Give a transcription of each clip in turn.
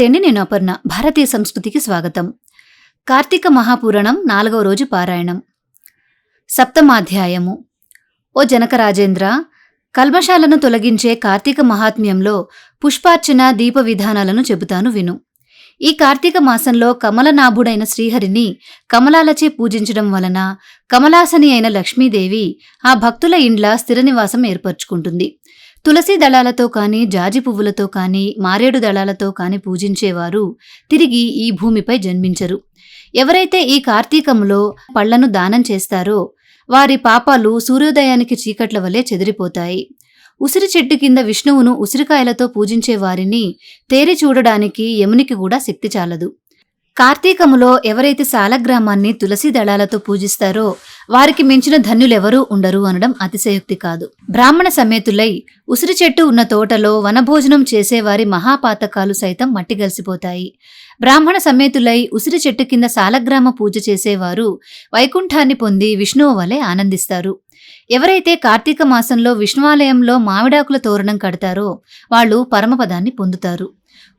నమస్తే అండి. నేను అపర్ణ. భారతీయ సంస్కృతికి స్వాగతం. కార్తీక మహాపురాణం 4వ రోజు పారాయణం. సప్తమాధ్యాయము. ఓ జనక రాజేంద్ర, కల్మషాలను తొలగించే కార్తీక మహాత్మ్యంలో పుష్పార్చన దీప విధానాలను చెబుతాను విను. ఈ కార్తీక మాసంలో కమలనాభుడైన శ్రీహరిని కమలాలచే పూజించడం వలన కమలాసని అయిన లక్ష్మీదేవి ఆ భక్తుల ఇండ్ల స్థిర నివాసం ఏర్పరచుకుంటుంది. తులసి దళాలతో కాని, జాజి పువ్వులతో కాని, మారేడు దళాలతో కాని పూజించేవారు తిరిగి ఈ భూమిపై జన్మించరు. ఎవరైతే ఈ కార్తీకంలో పళ్లను దానం చేస్తారో వారి పాపాలు సూర్యోదయానికి చీకట్ల వలె చెదిరిపోతాయి. ఉసిరి చెట్టు కింద విష్ణువును ఉసిరికాయలతో పూజించే వారిని తేరి చూడడానికి యమునికి కూడా శక్తి చాలదు. కార్తీకములో ఎవరైతే సాలగ్రామాన్ని తులసి దళాలతో పూజిస్తారో వారికి మించిన ధన్యులెవరూ ఉండరు అనడం అతిశయోక్తి కాదు. బ్రాహ్మణ సమేతులై ఉసిరి చెట్టు ఉన్న తోటలో వనభోజనం చేసేవారి మహాపాతకాలు సైతం మట్టిగలిసిపోతాయి. బ్రాహ్మణ సమేతులై ఉసిరి చెట్టు కింద సాలగ్రామ పూజ చేసేవారు వైకుంఠాన్ని పొంది విష్ణువు వలె ఆనందిస్తారు. ఎవరైతే కార్తీక మాసంలో విష్ణువాలయంలో మామిడాకుల తోరణం కడతారో వాళ్ళు పరమపదాన్ని పొందుతారు.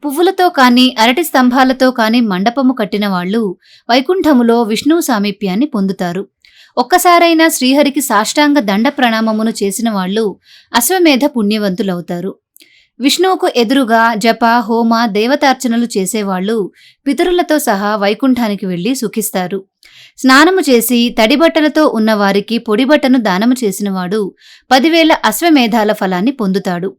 పువ్వులతో కాని, అరటి స్తంభాలతో కాని మండపము కట్టిన వాళ్ళు వైకుంఠములో విష్ణువు సామీప్యాన్ని పొందుతారు. ఒక్కసారైనా శ్రీహరికి సాష్టాంగ దండ ప్రణామమును చేసిన వాళ్ళు అశ్వమేధ పుణ్యవంతులవుతారు. విష్ణువుకు ఎదురుగా జప, హోమ, దేవతార్చనలు చేసేవాళ్లు పితరులతో సహా వైకుంఠానికి వెళ్లి సుఖిస్తారు. స్నానము చేసి తడిబట్టలతో ఉన్నవారికి పొడిబట్టను దానము చేసినవాడు 10,000 అశ్వమేధాల ఫలాన్ని పొందుతాడు.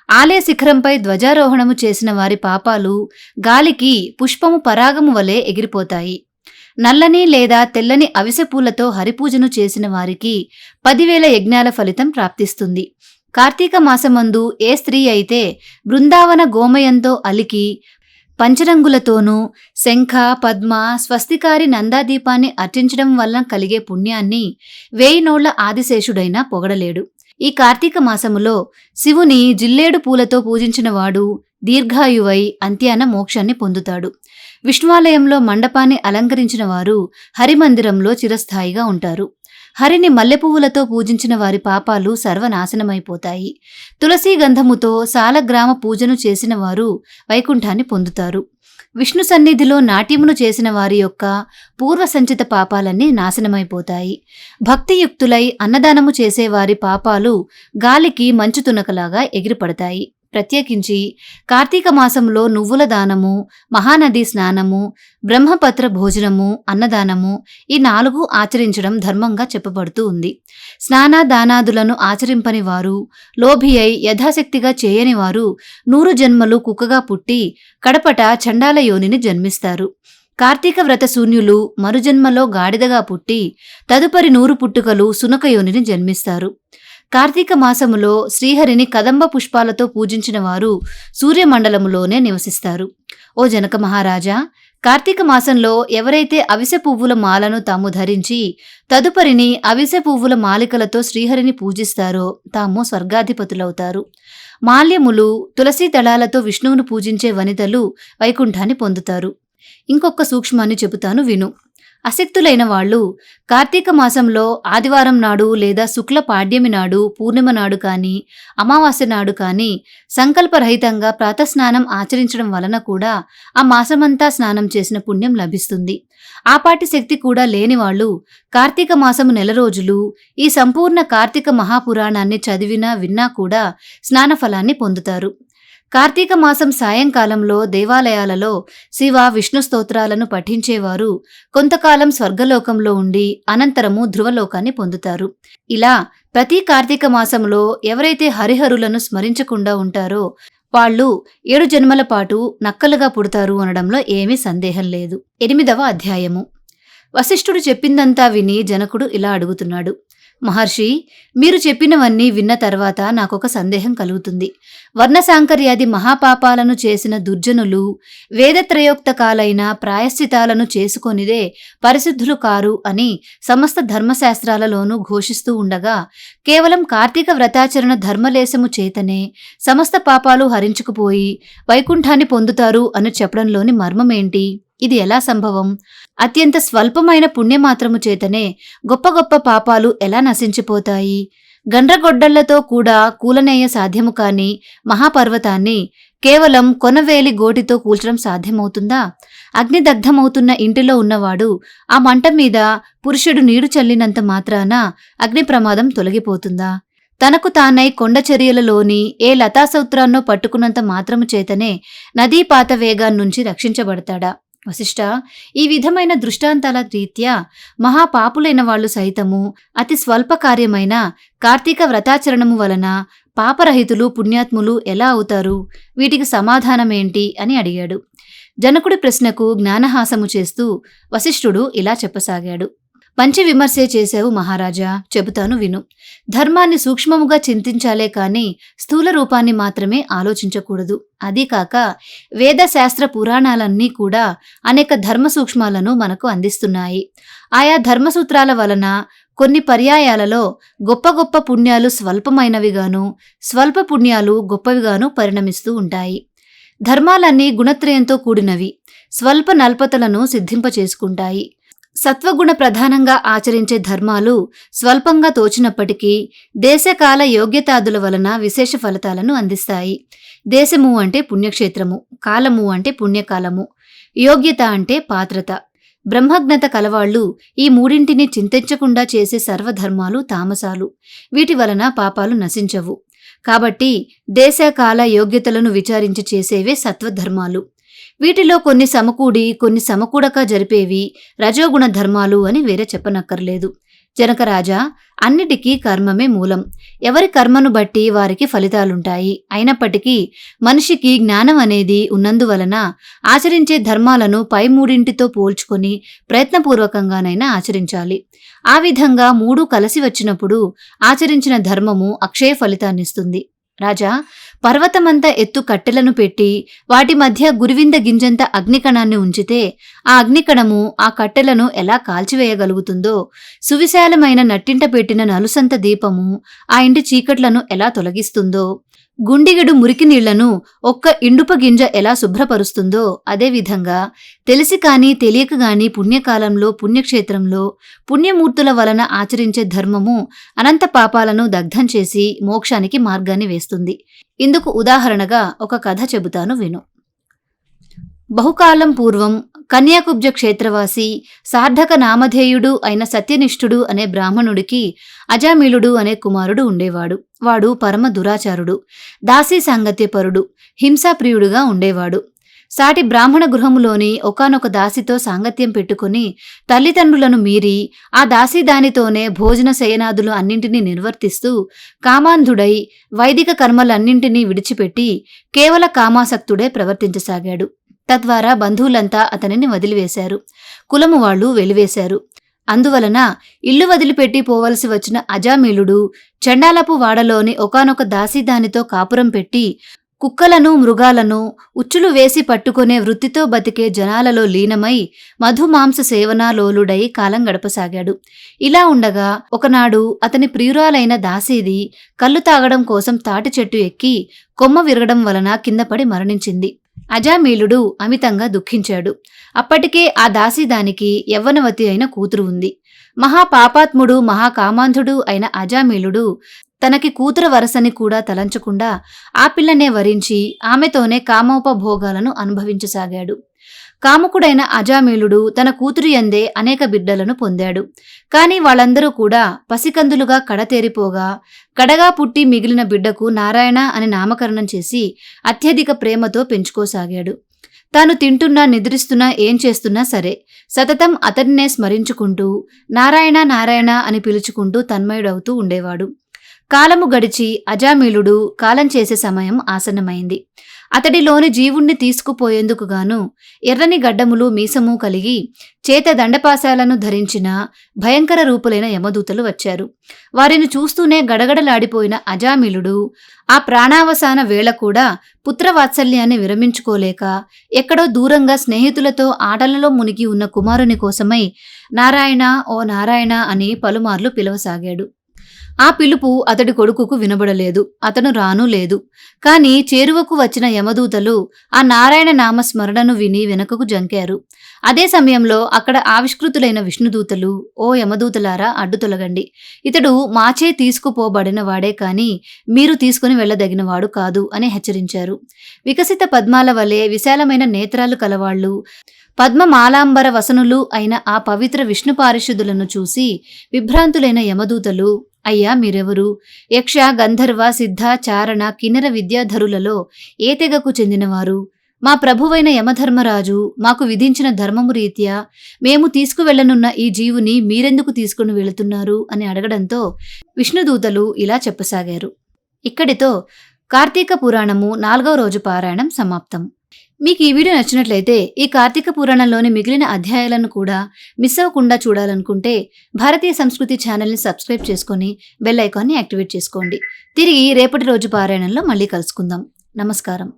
ఆలయ శిఖరంపై ధ్వజారోహణము చేసిన వారి పాపాలు గాలికి పుష్పము పరాగము వలె ఎగిరిపోతాయి. నల్లని లేదా తెల్లని అవిసెపూలతో హరిపూజను చేసిన వారికి 10,000 యజ్ఞాల ఫలితం ప్రాప్తిస్తుంది. కార్తీక మాసమందు ఏ స్త్రీ అయితే బృందావన గోమయంతో అలికి పంచరంగులతోనూ శంఖ, పద్మ, స్వస్తికారి నందాదీపాన్ని అర్చించడం వలన కలిగే పుణ్యాన్ని 1000 నోళ్ల ఆదిశేషుడైనా పొగడలేడు. ఈ కార్తీక మాసములో శివుని జిల్లేడు పూలతో పూజించినవాడు దీర్ఘాయువై అంత్యాన మోక్షాన్ని పొందుతాడు. విష్ణువాలయంలో మండపాన్ని అలంకరించిన వారు హరిమందిరంలో చిరస్థాయిగా ఉంటారు. హరిని మల్లెపువ్వులతో పూజించిన వారి పాపాలు సర్వనాశనమైపోతాయి. తులసీ గంధముతో సాలగ్రామ పూజను చేసిన వారు వైకుంఠాన్ని పొందుతారు. విష్ణు సన్నిధిలో నాట్యమును చేసిన వారి యొక్క పూర్వ సంచిత పాపాలన్నీ నాశనమైపోతాయి. భక్తియుక్తులై అన్నదానము చేసేవారి పాపాలు గాలికి మంచు తునకలాగా ఎగిరిపడతాయి. ప్రత్యేకించి కార్తీక మాసంలో నువ్వుల దానము, మహానది స్నానము, బ్రహ్మపత్ర భోజనము, అన్నదానము ఈ 4 ఆచరించడం ధర్మంగా చెప్పబడుతూ ఉంది. స్నానాదానాదులను ఆచరింపని వారు, లోభి అయి యథాశక్తిగా చేయని వారు 100 జన్మలు కుక్కగా పుట్టి కడపట చండాల యోనిని జన్మిస్తారు. కార్తీక వ్రత శూన్యులు మరుజన్మలో గాడిదగా పుట్టి తదుపరి 100 పుట్టుకలు సునక యోనిని జన్మిస్తారు. కార్తీక మాసములో శ్రీహరిని కదంబ పుష్పాలతో పూజించిన వారు సూర్యమండలములోనే నివసిస్తారు. ఓ జనక మహారాజా, కార్తీక మాసంలో ఎవరైతే అవిసె పువ్వుల మాలను తాము ధరించి తదుపరిని అవిసె పువ్వుల మాలికలతో శ్రీహరిని పూజిస్తారో తాము స్వర్గాధిపతులవుతారు. మాల్యములు, తులసీ దళాలతో విష్ణువును పూజించే వనితలు వైకుంఠాన్ని పొందుతారు. ఇంకొక సూక్ష్మాన్ని చెబుతాను విను. అశక్తులైన వాళ్ళు కార్తీక మాసంలో ఆదివారం నాడు లేదా శుక్ల పాడ్యమి నాడు, పూర్ణిమ నాడు కాని, అమావాస్య నాడు కాని సంకల్పరహితంగా ప్రాతస్నానం ఆచరించడం వలన కూడా ఆ మాసమంతా స్నానం చేసిన పుణ్యం లభిస్తుంది. ఆపాటి శక్తి కూడా లేని వాళ్ళు కార్తీక మాసము 1 రోజులు ఈ సంపూర్ణ కార్తీక మహాపురాణాన్ని చదివినా విన్నా కూడా స్నానఫలాన్ని పొందుతారు. కార్తీక మాసం సాయంకాలంలో దేవాలయాలలో శివ, విష్ణు స్తోత్రాలను పఠించేవారు కొంతకాలం స్వర్గలోకంలో ఉండి అనంతరము ధ్రువలోకాన్ని పొందుతారు. ఇలా ప్రతి కార్తీక మాసంలో ఎవరైతే హరిహరులను స్మరించకుండా ఉంటారో వాళ్ళు 7 జన్మల పాటు నక్కలుగా పుడతారు అనడంలో ఏమీ సందేహం లేదు. 8వ అధ్యాయము. వశిష్ఠుడు చెప్పిందంతా విని జనకుడు ఇలా అడుగుతున్నాడు. మహర్షి, మీరు చెప్పినవన్నీ విన్న తర్వాత నాకొక సందేహం కలుగుతుంది. వర్ణసాంకర్యాది మహాపాపాలను చేసిన దుర్జనులు వేదత్రయోక్తకాలైన ప్రాయశ్చితాలను చేసుకొనిదే పరిశుద్ధులు కారు అని సమస్త ధర్మశాస్త్రాలలోనూ ఘోషిస్తూ ఉండగా కేవలం కార్తీక వ్రతాచరణ ధర్మలేశము చేతనే సమస్త పాపాలు హరించుకుపోయి వైకుంఠాన్ని పొందుతారు అని చెప్పడంలోని మర్మమేంటి? ఇది ఎలా సంభవం? అత్యంత స్వల్పమైన పుణ్యమాత్రము చేతనే గొప్ప గొప్ప పాపాలు ఎలా నశించిపోతాయి? గండ్రగొడ్డళ్లతో కూడా కూలనేయ సాధ్యము కాని మహాపర్వతాన్ని కేవలం కొనవేలి గోటితో కూల్చడం సాధ్యమవుతుందా? అగ్నిదగ్ధమవుతున్న ఇంటిలో ఉన్నవాడు ఆ మంట మీద పురుషుడు నీరు చల్లినంత మాత్రాన అగ్ని ప్రమాదం తొలగిపోతుందా? తనకు తానై కొండ చర్యలలోని ఏ లతాసూత్రాన్నో పట్టుకున్నంత మాత్రము చేతనే నదీపాత వేగాన్నుంచి రక్షించబడతాడా? వశిష్ఠ, ఈ విధమైన దృష్టాంతాల రీత్యా మహాపాపులైన వాళ్లు సైతము అతి స్వల్ప కార్యమైన కార్తీక వ్రతాచరణము వలన పాపరహితులు పుణ్యాత్ములు ఎలా అవుతారు? వీటికి సమాధానమేంటి అని అడిగాడు. జనకుడి ప్రశ్నకు జ్ఞానహాసము చేస్తూ వశిష్ఠుడు ఇలా చెప్పసాగాడు. మంచి విమర్శే చేశావు మహారాజా, చెబుతాను విను. ధర్మాన్ని సూక్ష్మముగా చింతించాలే కాని స్థూల రూపాన్ని మాత్రమే ఆలోచించకూడదు. అదీకాక వేదశాస్త్ర పురాణాలన్నీ కూడా అనేక ధర్మ సూక్ష్మాలను మనకు అందిస్తున్నాయి. ఆయా ధర్మసూత్రాల వలన కొన్ని పర్యాయాలలో గొప్ప గొప్ప పుణ్యాలు స్వల్పమైనవిగాను, స్వల్ప పుణ్యాలు గొప్పవిగాను పరిణమిస్తూ ఉంటాయి. ధర్మాలన్నీ గుణత్రయంతో కూడినవి, స్వల్ప నల్పతలను సిద్ధింపచేసుకుంటాయి. సత్వగుణ ప్రధానంగా ఆచరించే ధర్మాలు స్వల్పంగా తోచినప్పటికీ దేశకాల యోగ్యతాదుల వలన విశేష ఫలితాలను అందిస్తాయి. దేశము అంటే పుణ్యక్షేత్రము, కాలము అంటే పుణ్యకాలము, యోగ్యత అంటే పాత్రత. బ్రహ్మజ్ఞత కలవాళ్లు ఈ మూడింటిని చింతించకుండా చేసే సర్వధర్మాలు తామసాలు. వీటి వలన పాపాలు నశించవు. కాబట్టి దేశకాల యోగ్యతలను విచారించి చేసేవే సత్వధర్మాలు. వీటిలో కొన్ని సమకూడి కొన్ని సమకూడక జరిపేవి రజోగుణ ధర్మాలు అని వేరే చెప్పనక్కర్లేదు. జనకరాజా, అన్నిటికీ కర్మమే మూలం. ఎవరి కర్మను బట్టి వారికి ఫలితాలుంటాయి. అయినప్పటికీ మనిషికి జ్ఞానం అనేది ఉన్నందువలన ఆచరించే ధర్మాలను పై మూడింటితో పోల్చుకొని ప్రయత్నపూర్వకంగానైనా ఆచరించాలి. ఆ విధంగా మూడు కలిసి వచ్చినప్పుడు ఆచరించిన ధర్మము అక్షయ ఫలితాన్నిస్తుంది. రాజా, పర్వతమంత ఎత్తు కట్టెలను పెట్టి వాటి మధ్య గురివింద గింజంత అగ్నికణాన్ని ఉంచితే ఆ అగ్నికణము ఆ కట్టెలను ఎలా కాల్చివేయగలుగుతుందో, సువిశాలమైన నట్టింట పెట్టిన నలుసంత దీపము ఆ ఇంటి చీకట్లను ఎలా తొలగిస్తుందో, గుండిగడు మురికి నీళ్లను ఒక్క ఇండుప గింజ ఎలా శుభ్రపరుస్తుందో, అదేవిధంగా తెలిసి కాని తెలియక గాని పుణ్యకాలంలో పుణ్యక్షేత్రంలో పుణ్యమూర్తుల వలన ఆచరించే ధర్మము అనంత పాపాలను దగ్ధం చేసి మోక్షానికి మార్గాన్ని వేస్తుంది. ఇందుకు ఉదాహరణగా ఒక కథ చెబుతాను విను. బహుకాలం పూర్వం కన్యాకుబ్జ క్షేత్రవాసి సార్థక నామధేయుడు అయిన సత్యనిష్ఠుడు అనే బ్రాహ్మణుడికి అజామిళుడు అనే కుమారుడు ఉండేవాడు. వాడు పరమ దురాచారుడు, దాసీ సాంగత్యపరుడు, హింసాప్రియుడుగా ఉండేవాడు. సాటి బ్రాహ్మణ గృహములోని ఒకానొక దాసితో సాంగత్యం పెట్టుకుని తల్లిదండ్రులను మీరి ఆ దాసి దానితోనే భోజన శయనాదులు అన్నింటినీ నిర్వర్తిస్తూ కామాంధుడై వైదిక కర్మలన్నింటినీ విడిచిపెట్టి కేవల కామాసక్తుడే ప్రవర్తించసాగాడు. తద్వారా బంధువులంతా అతనిని వదిలివేశారు, కులము వాళ్ళు వెలివేశారు. అందువలన ఇల్లు వదిలిపెట్టి పోవలసి వచ్చిన అజామిళుడు చండాలపు వాడలోని ఒకానొక దాసీదానితో కాపురం పెట్టి కుక్కలను మృగాలను ఉచ్చులు వేసి పట్టుకునే వృత్తితో బతికే జనాలలో లీనమై మధుమాంస సేవనాలోలుడై కాలం గడపసాగాడు. ఇలా ఉండగా ఒకనాడు అతని ప్రియురాలైన దాసీది కళ్ళు తాగడం కోసం తాటి చెట్టు ఎక్కి కొమ్మ విరగడం వలన కిందపడి మరణించింది. అజామిళుడు అమితంగా దుఃఖించాడు. అప్పటికే ఆ దాసీదానికి యవ్వనవతి అయిన కూతురు ఉంది. మహాపాపాత్ముడు మహాకామాంధుడు అయిన అజామిళుడు తనకి కూతురు వరసని కూడా తలంచకుండా ఆ పిల్లనే వరించి ఆమెతోనే కామోపభోగాలను అనుభవించసాగాడు. కాముకుడైన అజామిళుడు తన కూతురు యందే అనేక బిడ్డలను పొందాడు. కాని వాళ్ళందరూ కూడా పసికందులుగా కడతేరిపోగా కడగా పుట్టి మిగిలిన బిడ్డకు నారాయణ అని నామకరణం చేసి అత్యధిక ప్రేమతో పెంచుకోసాగాడు. తాను తింటున్నా నిద్రిస్తున్నా ఏం చేస్తున్నా సరే సతతం అతన్నే స్మరించుకుంటూ నారాయణ నారాయణ అని పిలుచుకుంటూ తన్మయుడవుతూ ఉండేవాడు. కాలము గడిచి అజామిళుడు కాలం చేసే సమయం ఆసన్నమైంది. అతడిలోని జీవుణ్ణి తీసుకుపోయేందుకు గాను ఎర్రని గడ్డములు మీసము కలిగి చేత దండపాశాలను ధరించిన భయంకర రూపులైన యమదూతలు వచ్చారు. వారిని చూస్తూనే గడగడలాడిపోయిన అజామిళుడు ఆ ప్రాణావసాన వేళ కూడా పుత్రవాత్సల్యాన్ని విరమించుకోలేక ఎక్కడో దూరంగా స్నేహితులతో ఆటలలో మునిగి ఉన్న కుమారుని కోసమై నారాయణ ఓ నారాయణ అని పలుమార్లు పిలవసాగాడు. ఆ పిలుపు అతడి కొడుకుకు వినబడలేదు. అతను రానూ లేదు. కాని చేరువకు వచ్చిన యమదూతలు ఆ నారాయణ నామస్మరణను విని వెనుకకు జంకారు. అదే సమయంలో అక్కడ ఆవిష్కృతులైన విష్ణుదూతలు, ఓ యమదూతలారా, అడ్డు తొలగండి. ఇతడు మాచే తీసుకుపోబడిన వాడే కాని మీరు తీసుకుని వెళ్ళదగినవాడు కాదు అని హెచ్చరించారు. వికసిత పద్మాల వలె విశాలమైన నేత్రాలు కలవాళ్లు, పద్మమాలాంబర వసనులు అయిన ఆ పవిత్ర విష్ణు పారిషుదులను చూసి విభ్రాంతులైన యమదూతలు, అయ్యా మీరెవరు? యక్ష, గంధర్వ, సిద్ధ, చారణ, కిన్నెర విద్యాధరులలో ఏ తెగకు చెందినవారు? మా ప్రభువైన యమధర్మరాజు మాకు విధించిన ధర్మము రీత్యా మేము తీసుకువెళ్లనున్న ఈ జీవుని మీరెందుకు తీసుకుని వెళుతున్నారు అని అడగడంతో విష్ణుదూతలు ఇలా చెప్పసాగారు. ఇక్కడితో కార్తీక పురాణము 4వ రోజు పారాయణం సమాప్తం. మీకు ఈ వీడియో నచ్చినట్లయితే ఈ కార్తీక పురాణంలోని మిగిలిన అధ్యాయాలను కూడా మిస్ అవ్వకుండా చూడాలనుకుంటే భారతీయ సంస్కృతి ఛానల్ని సబ్స్క్రైబ్ చేసుకొని బెల్ ఐకాన్ని యాక్టివేట్ చేసుకోండి. తిరిగి రేపటి రోజు పారాయణంలో మళ్ళీ కలుసుకుందాం. నమస్కారం.